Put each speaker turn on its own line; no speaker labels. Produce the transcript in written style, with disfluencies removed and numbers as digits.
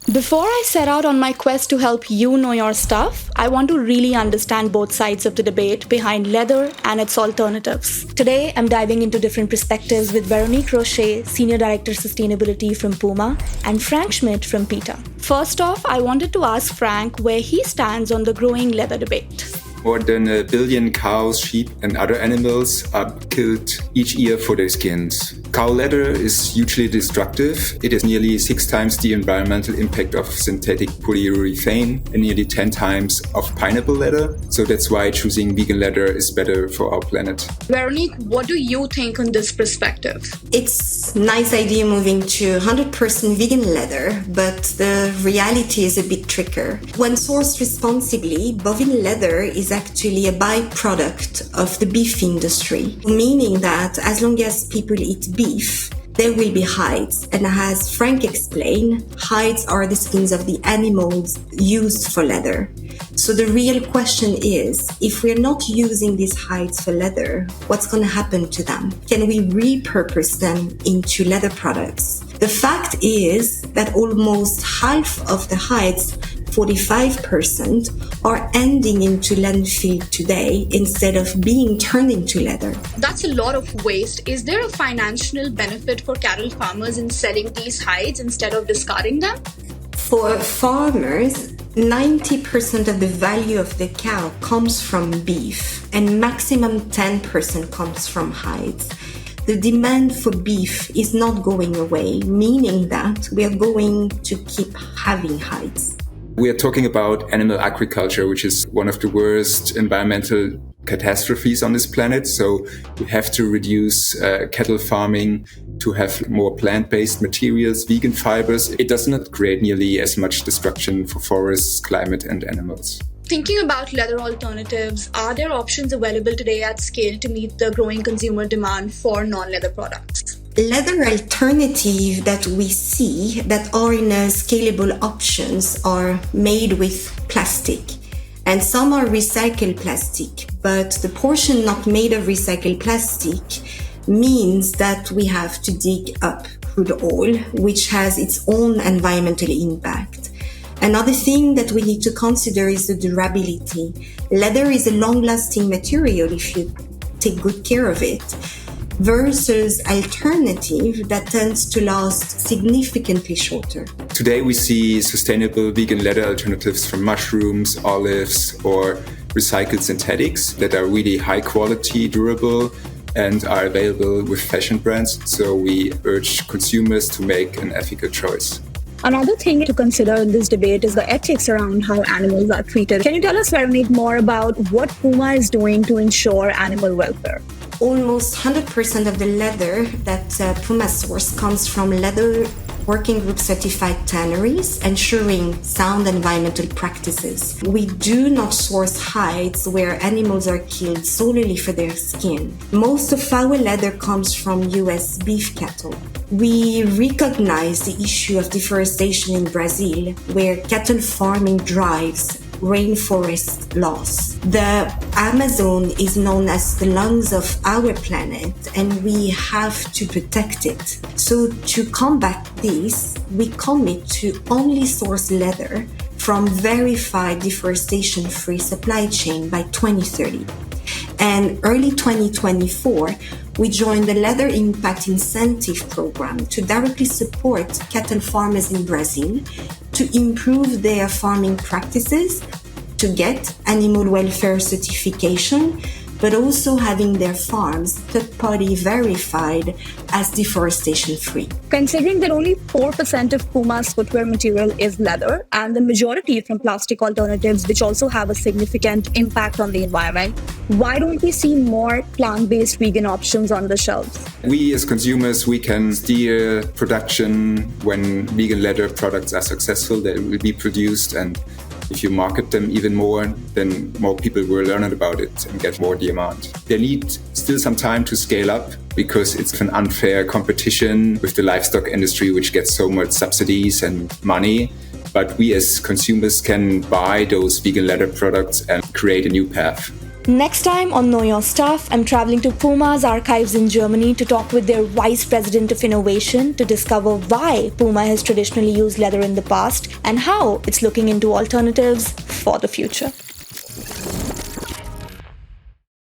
Before I set out on my quest to help you know your stuff, I want to really understand both sides of the debate behind leather and its alternatives. Today, I'm diving into different perspectives with Veronique Rochet, Senior Director Sustainability from PUMA, and Frank Schmidt from PETA. First off, I wanted to ask Frank where he stands on the growing leather debate.
More than 1 billion cows, sheep, and other animals are killed each year for their skins. Cow leather is hugely destructive. It has nearly 6 times the environmental impact of synthetic polyurethane and nearly 10 times of pineapple leather. So that's why choosing vegan leather is better for our planet.
Veronique, what do you think on this perspective?
It's a nice idea moving to 100% vegan leather, but the reality is a bit trickier. When sourced responsibly, bovine leather is actually a byproduct of the beef industry, meaning that as long as people eat beef, there will be hides. And as Frank explained, hides are the skins of the animals used for leather. So the real question is, if we're not using these hides for leather, what's going to happen to them? Can we repurpose them into leather products? The fact is that almost half of the hides, 45%, are ending into landfill today instead of being turned into leather.
That's a lot of waste. Is there a financial benefit for cattle farmers in selling these hides instead of discarding them?
For farmers, 90% of the value of the cow comes from beef and maximum 10% comes from hides. The demand for beef is not going away, meaning that we are going to keep having hides.
We are talking about animal agriculture, which is one of the worst environmental catastrophes on this planet. So we have to reduce cattle farming to have more plant-based materials, vegan fibers. It does not create nearly as much destruction for forests, climate, and animals.
Thinking about leather alternatives, are there options available today at scale to meet the growing consumer demand for non-leather products?
Leather alternative that we see that are in scalable options are made with plastic. And some are recycled plastic, but the portion not made of recycled plastic means that we have to dig up crude oil, which has its own environmental impact. Another thing that we need to consider is the durability. Leather is a long-lasting material if you take good care of it, versus alternative that tends to last significantly shorter.
Today we see sustainable vegan leather alternatives from mushrooms, olives, or recycled synthetics that are really high quality, durable, and are available with fashion brands. So we urge consumers to make an ethical choice.
Another thing to consider in this debate is the ethics around how animals are treated. Can you tell us, Veronique, more about what PUMA is doing to ensure animal welfare?
Almost 100% of the leather that PUMA source comes from leather working group certified tanneries, ensuring sound environmental practices. We do not source hides where animals are killed solely for their skin. Most of our leather comes from US beef cattle. We recognize the issue of deforestation in Brazil, where cattle farming drives rainforest loss. The Amazon is known as the lungs of our planet, and we have to protect it. So to combat this, we commit to only source leather from verified deforestation-free supply chain by 2030. And early 2024, we joined the Leather Impact Incentive Program to directly support cattle farmers in Brazil to improve their farming practices, to get animal welfare certification, but also having their farms third-party verified as deforestation-free.
Considering that only 4% of PUMA's footwear material is leather and the majority from plastic alternatives, which also have a significant impact on the environment, why don't we see more plant-based vegan options on the shelves?
We as consumers, we can steer production when vegan leather products are successful. They will be produced, and if you market them even more, then more people will learn about it and get more demand. They need still some time to scale up because it's an unfair competition with the livestock industry, which gets so much subsidies and money. But we as consumers can buy those vegan leather products and create a new path.
Next time on Know Your Stuff, I'm traveling to PUMA's archives in Germany to talk with their Vice President of Innovation to discover why PUMA has traditionally used leather in the past and how it's looking into alternatives for the future.